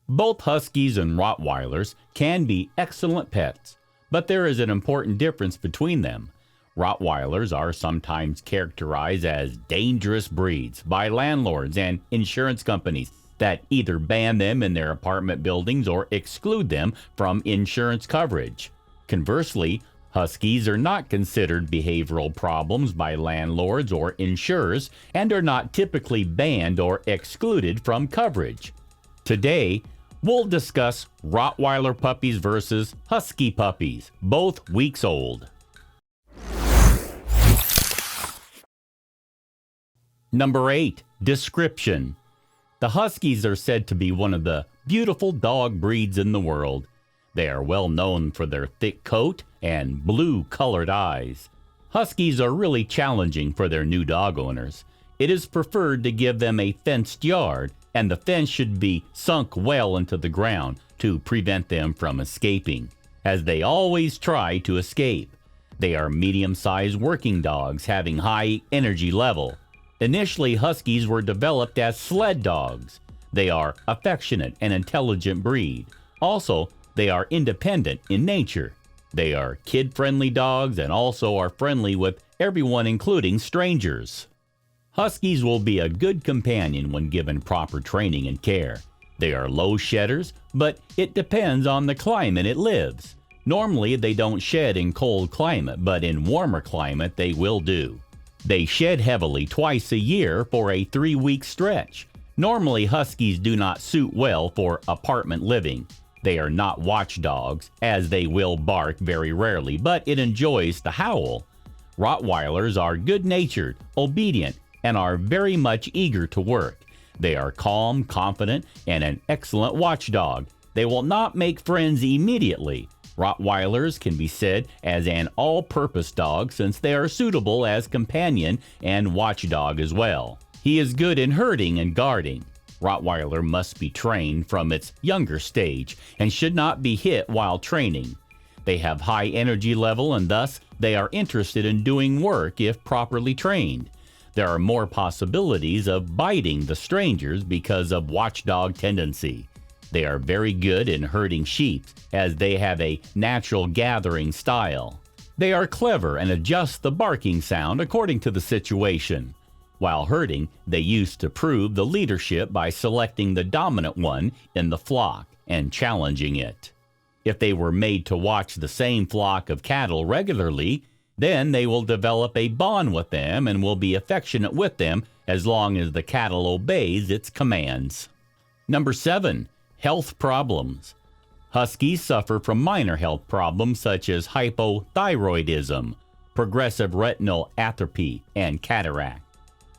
Both Huskies and Rottweilers can be excellent pets, but there is an important difference between them. Rottweilers are sometimes characterized as dangerous breeds by landlords and insurance companies that either ban them in their apartment buildings or exclude them from insurance coverage. Conversely, Huskies are not considered behavioral problems by landlords or insurers and are not typically banned or excluded from coverage. Today, we'll discuss Rottweiler puppies versus Husky puppies, both weeks old. Number 8. Description. The Huskies are said to be one of the beautiful dog breeds in the world. They are well known for their thick coat and blue-colored eyes. Huskies are really challenging for their new dog owners. It is preferred to give them a fenced yard, and the fence should be sunk well into the ground to prevent them from escaping, as they always try to escape. They are medium-sized working dogs having high energy level. Initially, Huskies were developed as sled dogs. They are affectionate and intelligent breed. Also, they are independent in nature. They are kid-friendly dogs and also are friendly with everyone, including strangers. Huskies will be a good companion when given proper training and care. They are low shedders, but it depends on the climate it lives. Normally, they don't shed in cold climate, but in warmer climate, they will do. They shed heavily twice a year for a 3-week stretch. Normally, Huskies do not suit well for apartment living. They are not watchdogs, as they will bark very rarely, but it enjoys to howl. Rottweilers are good-natured, obedient, and are very much eager to work. They are calm, confident, and an excellent watchdog. They will not make friends immediately. Rottweilers can be said as an all-purpose dog since they are suitable as companion and watchdog as well. He is good in herding and guarding. Rottweiler must be trained from its younger stage and should not be hit while training. They have high energy level and thus they are interested in doing work if properly trained. There are more possibilities of biting the strangers because of watchdog tendency. They are very good in herding sheep as they have a natural gathering style. They are clever and adjust the barking sound according to the situation. While herding, they used to prove the leadership by selecting the dominant one in the flock and challenging it. If they were made to watch the same flock of cattle regularly, then they will develop a bond with them and will be affectionate with them as long as the cattle obeys its commands. Number 7. Health problems. Huskies suffer from minor health problems such as hypothyroidism, progressive retinal atrophy, and cataract.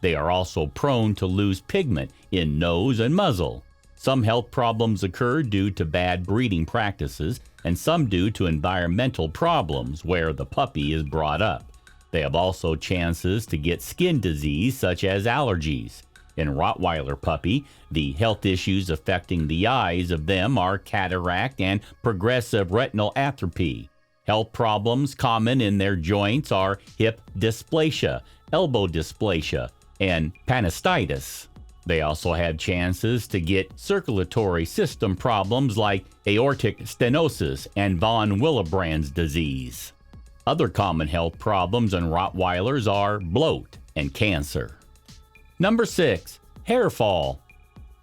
They are also prone to lose pigment in nose and muzzle. Some health problems occur due to bad breeding practices and some due to environmental problems where the puppy is brought up. They have also chances to get skin disease such as allergies. In Rottweiler puppy, the health issues affecting the eyes of them are cataract and progressive retinal atrophy. Health problems common in their joints are hip dysplasia, elbow dysplasia, and panistitis. They also have chances to get circulatory system problems like aortic stenosis and von Willebrand's disease. Other common health problems in Rottweilers are bloat and cancer. Number 6. Hair fall.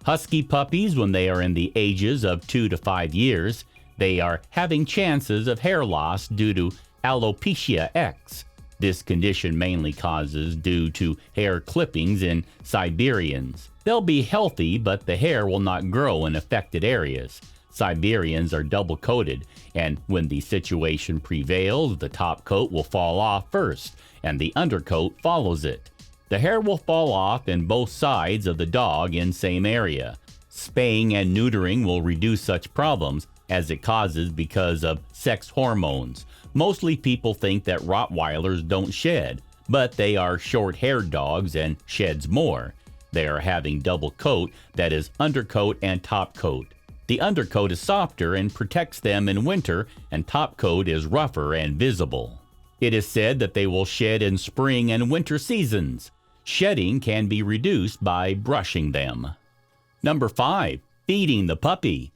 Husky puppies, when they are in the ages of 2 to 5 years, they are having chances of hair loss due to alopecia X. This condition mainly causes due to hair clippings in Siberians. They'll be healthy, but the hair will not grow in affected areas. Siberians are double-coated, and when the situation prevails, the top coat will fall off first, and the undercoat follows it. The hair will fall off in both sides of the dog in same area. Spaying and neutering will reduce such problems as it causes because of sex hormones. Mostly people think that Rottweilers don't shed, but they are short-haired dogs and sheds more. They are having double coat, that is undercoat and top coat. The undercoat is softer and protects them in winter, and top coat is rougher and visible. It is said that they will shed in spring and winter seasons. Shedding can be reduced by brushing them. Number 5. Feeding the puppy.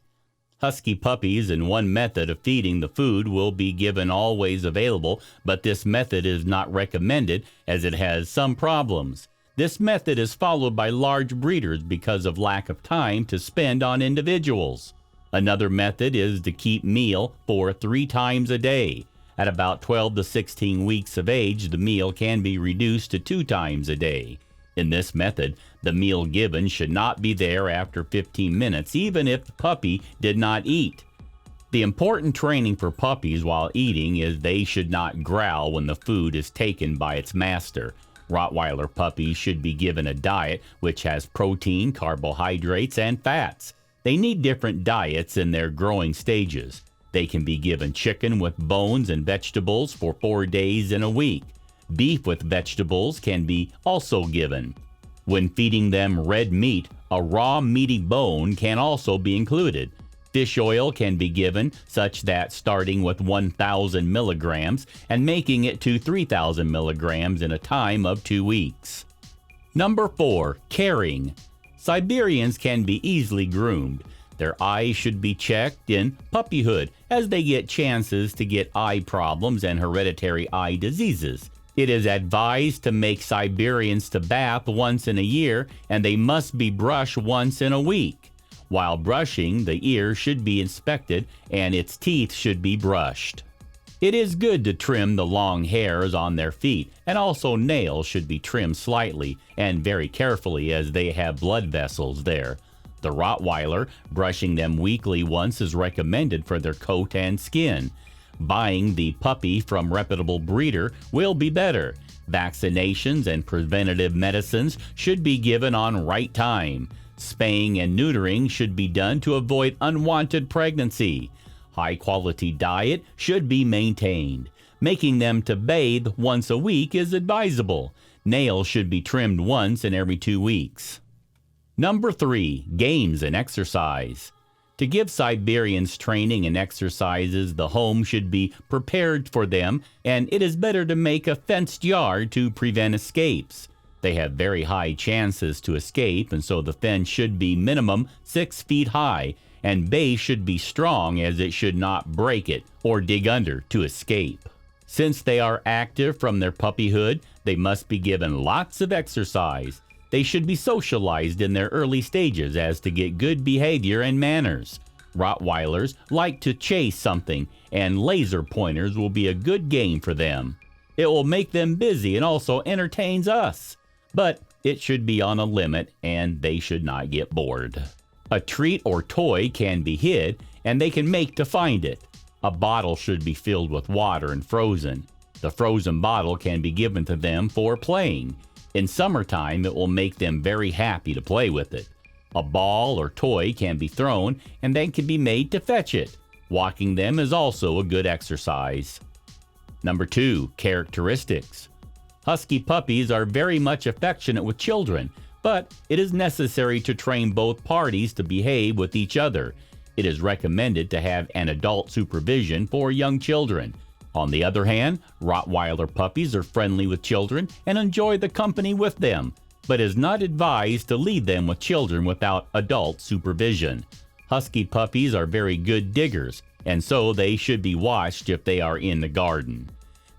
Husky puppies in one method of feeding the food will be given always available, but this method is not recommended as it has some problems. This method is followed by large breeders because of lack of time to spend on individuals. Another method is to keep meal for 3 times a day. At about 12 to 16 weeks of age, the meal can be reduced to 2 times a day. In this method, the meal given should not be there after 15 minutes, even if the puppy did not eat. The important training for puppies while eating is they should not growl when the food is taken by its master. Rottweiler puppies should be given a diet which has protein, carbohydrates, and fats. They need different diets in their growing stages. They can be given chicken with bones and vegetables for 4 days in a week. Beef with vegetables can be also given. When feeding them red meat, a raw meaty bone can also be included. Fish oil can be given, such that starting with 1,000 milligrams and making it to 3,000 milligrams in a time of 2 weeks. Number 4. Caring. Siberians can be easily groomed. Their eyes should be checked in puppyhood as they get chances to get eye problems and hereditary eye diseases. It is advised to make Siberians to bath once in a year, and they must be brushed once in a week. While brushing, the ear should be inspected and its teeth should be brushed. It is good to trim the long hairs on their feet, and also nails should be trimmed slightly and very carefully as they have blood vessels there. The Rottweiler, brushing them weekly once is recommended for their coat and skin. Buying the puppy from reputable breeder will be better. Vaccinations and preventative medicines should be given on right time. Spaying and neutering should be done to avoid unwanted pregnancy. High-quality diet should be maintained. Making them to bathe once a week is advisable. Nails should be trimmed once in every 2 weeks. Number 3. Games and exercise. To give Siberians training and exercises, the home should be prepared for them, and it is better to make a fenced yard to prevent escapes. They have very high chances to escape, and so the fence should be minimum 6 feet high, and base should be strong as it should not break it or dig under to escape. Since they are active from their puppyhood, they must be given lots of exercise. They should be socialized in their early stages as to get good behavior and manners. Rottweilers like to chase something, and laser pointers will be a good game for them. It will make them busy and also entertains us. But it should be on a limit, and they should not get bored. A treat or toy can be hid, and they can make to find it. A bottle should be filled with water and frozen. The frozen bottle can be given to them for playing. In summertime, it will make them very happy to play with it. A ball or toy can be thrown, and then can be made to fetch it. Walking them is also a good exercise. Number 2. Characteristics. Husky puppies are very much affectionate with children, but it is necessary to train both parties to behave with each other. It is recommended to have an adult supervision for young children. On the other hand, Rottweiler puppies are friendly with children and enjoy the company with them, but it is not advised to leave them with children without adult supervision. Husky puppies are very good diggers, and so they should be watched if they are in the garden.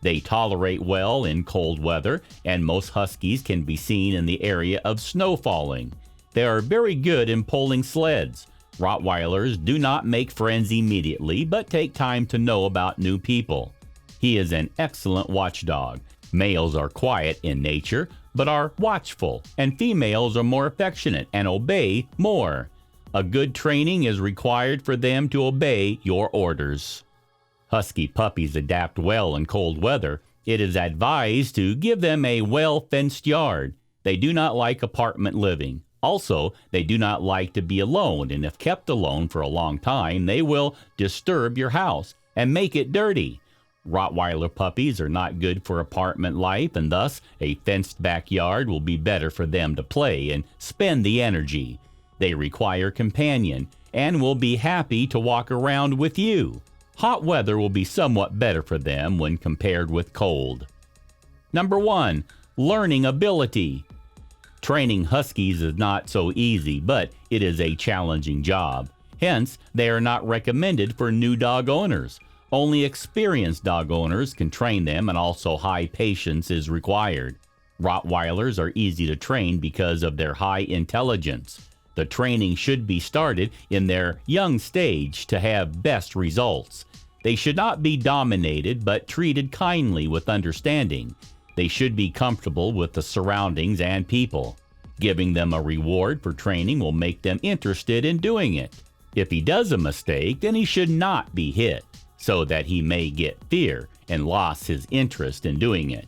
They tolerate well in cold weather, and most Huskies can be seen in the area of snow falling. They are very good in pulling sleds. Rottweilers do not make friends immediately, but take time to know about new people. He is an excellent watchdog. Males are quiet in nature, but are watchful, and females are more affectionate and obey more. A good training is required for them to obey your orders. Husky puppies adapt well in cold weather. It is advised to give them a well-fenced yard. They do not like apartment living. Also, they do not like to be alone, and if kept alone for a long time, they will disturb your house and make it dirty. Rottweiler puppies are not good for apartment life, and thus a fenced backyard will be better for them to play and spend the energy. They require companion and will be happy to walk around with you. Hot weather will be somewhat better for them when compared with cold. Number 1. Learning ability. Training Huskies is not so easy, but it is a challenging job. Hence, they are not recommended for new dog owners. Only experienced dog owners can train them, and also high patience is required. Rottweilers are easy to train because of their high intelligence. The training should be started in their young stage to have best results. They should not be dominated, but treated kindly with understanding. They should be comfortable with the surroundings and people. Giving them a reward for training will make them interested in doing it. If he does a mistake, then he should not be hit, so that he may get fear and lost his interest in doing it.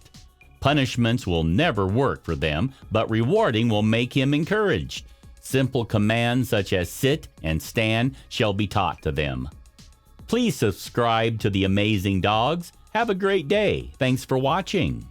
Punishments will never work for them, but rewarding will make him encouraged. Simple commands such as sit and stand shall be taught to them. Please subscribe to The Amazing Dogs. Have a great day. Thanks for watching.